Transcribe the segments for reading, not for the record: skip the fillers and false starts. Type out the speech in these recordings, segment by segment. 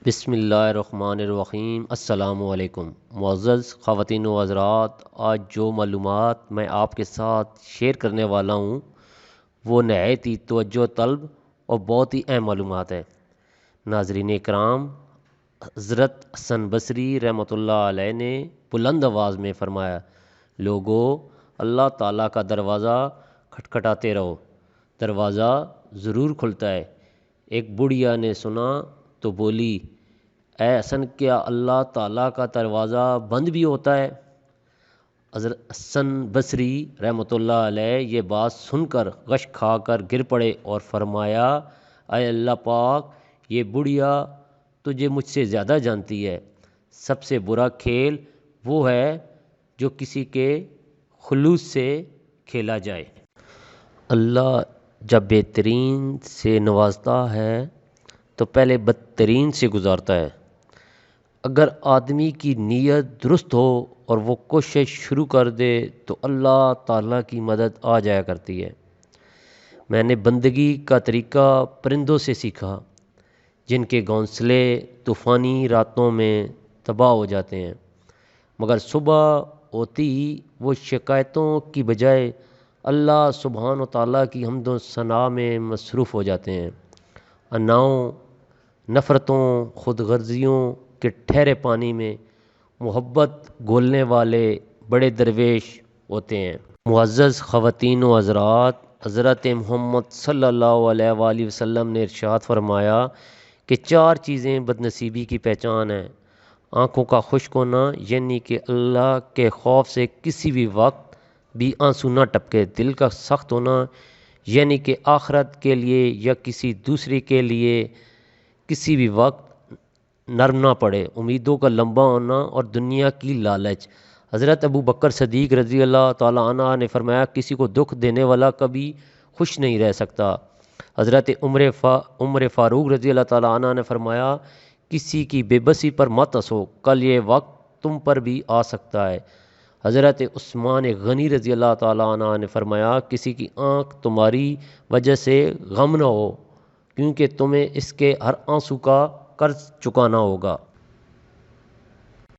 بسم اللہ الرحمن الرحیم۔ السلام علیکم معزز خواتین و حضرات، آج جو معلومات میں آپ کے ساتھ شیئر کرنے والا ہوں وہ نہایت ہی توجہ طلب اور بہت ہی اہم معلومات ہے۔ ناظرین اکرام، حضرت حسن بصری رحمۃ اللہ علیہ نے بلند آواز میں فرمایا، لوگو اللہ تعالیٰ کا دروازہ کھٹکھٹاتے رہو، دروازہ ضرور کھلتا ہے۔ ایک بڑھیا نے سنا تو بولی، اے حسن کیا اللہ تعالیٰ کا دروازہ بند بھی ہوتا ہے؟ حضرت حسن بصری رحمۃ اللہ علیہ یہ بات سن کر غش کھا کر گر پڑے اور فرمایا، اے اللہ پاک، یہ بڑھیا تجھے مجھ سے زیادہ جانتی ہے۔ سب سے برا کھیل وہ ہے جو کسی کے خلوص سے کھیلا جائے۔ اللہ جب بہترین سے نوازتا ہے تو پہلے بدترین سے گزارتا ہے۔ اگر آدمی کی نیت درست ہو اور وہ کوشش شروع کر دے تو اللہ تعالیٰ کی مدد آ جایا کرتی ہے۔ میں نے بندگی کا طریقہ پرندوں سے سیکھا، جن کے گھونسلے طوفانی راتوں میں تباہ ہو جاتے ہیں، مگر صبح ہوتی ہی وہ شکایتوں کی بجائے اللہ سبحانہ و تعالیٰ کی حمد و ثنا میں مصروف ہو جاتے ہیں۔ اناؤں، نفرتوں، خود غرضیوں کے ٹھہرے پانی میں محبت گھولنے والے بڑے درویش ہوتے ہیں۔ معزز خواتین و حضرات، حضرت محمد صلی اللہ علیہ وآلہ وسلم نے ارشاد فرمایا کہ 4 چیزیں بدنصیبی کی پہچان ہیں۔ آنکھوں کا خشک ہونا، یعنی کہ اللہ کے خوف سے کسی بھی وقت بھی آنسو نہ ٹپکے۔ دل کا سخت ہونا، یعنی کہ آخرت کے لیے یا کسی دوسرے کے لیے کسی بھی وقت نرم نہ پڑے۔ امیدوں کا لمبا ہونا اور دنیا کی لالچ۔ حضرت ابو بکر صدیق رضی اللہ تعالیٰ عنہ نے فرمایا، کسی کو دکھ دینے والا کبھی خوش نہیں رہ سکتا۔ حضرت عمر فاروق رضی اللہ تعالیٰ عنہ نے فرمایا، کسی کی بے بسی پر مت ہنسو، کل یہ وقت تم پر بھی آ سکتا ہے۔ حضرت عثمان غنی رضی اللہ تعالیٰ عنہ نے فرمایا، کسی کی آنکھ تمہاری وجہ سے غم نہ ہو، کیونکہ تمہیں اس کے ہر آنسو کا قرض چکانا ہوگا۔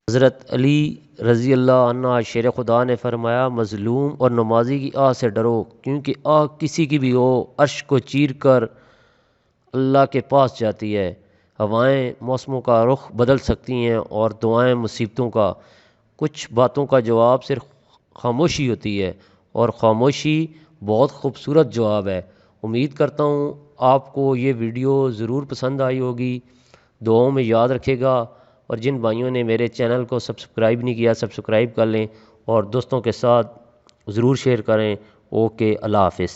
حضرت علی رضی اللہ عنہ شیر خدا نے فرمایا، مظلوم اور نمازی کی آہ سے ڈرو، کیونکہ آہ کسی کی بھی ہو عرش کو چیر کر اللہ کے پاس جاتی ہے۔ ہوائیں موسموں کا رخ بدل سکتی ہیں اور دعائیں مصیبتوں کا۔ کچھ باتوں کا جواب صرف خاموشی ہوتی ہے، اور خاموشی بہت خوبصورت جواب ہے۔ امید کرتا ہوں آپ کو یہ ویڈیو ضرور پسند آئی ہوگی۔ دعاؤں میں یاد رکھے گا، اور جن بھائیوں نے میرے چینل کو سبسکرائب نہیں کیا سبسکرائب کر لیں اور دوستوں کے ساتھ ضرور شیئر کریں۔ اوکے، اللہ حافظ۔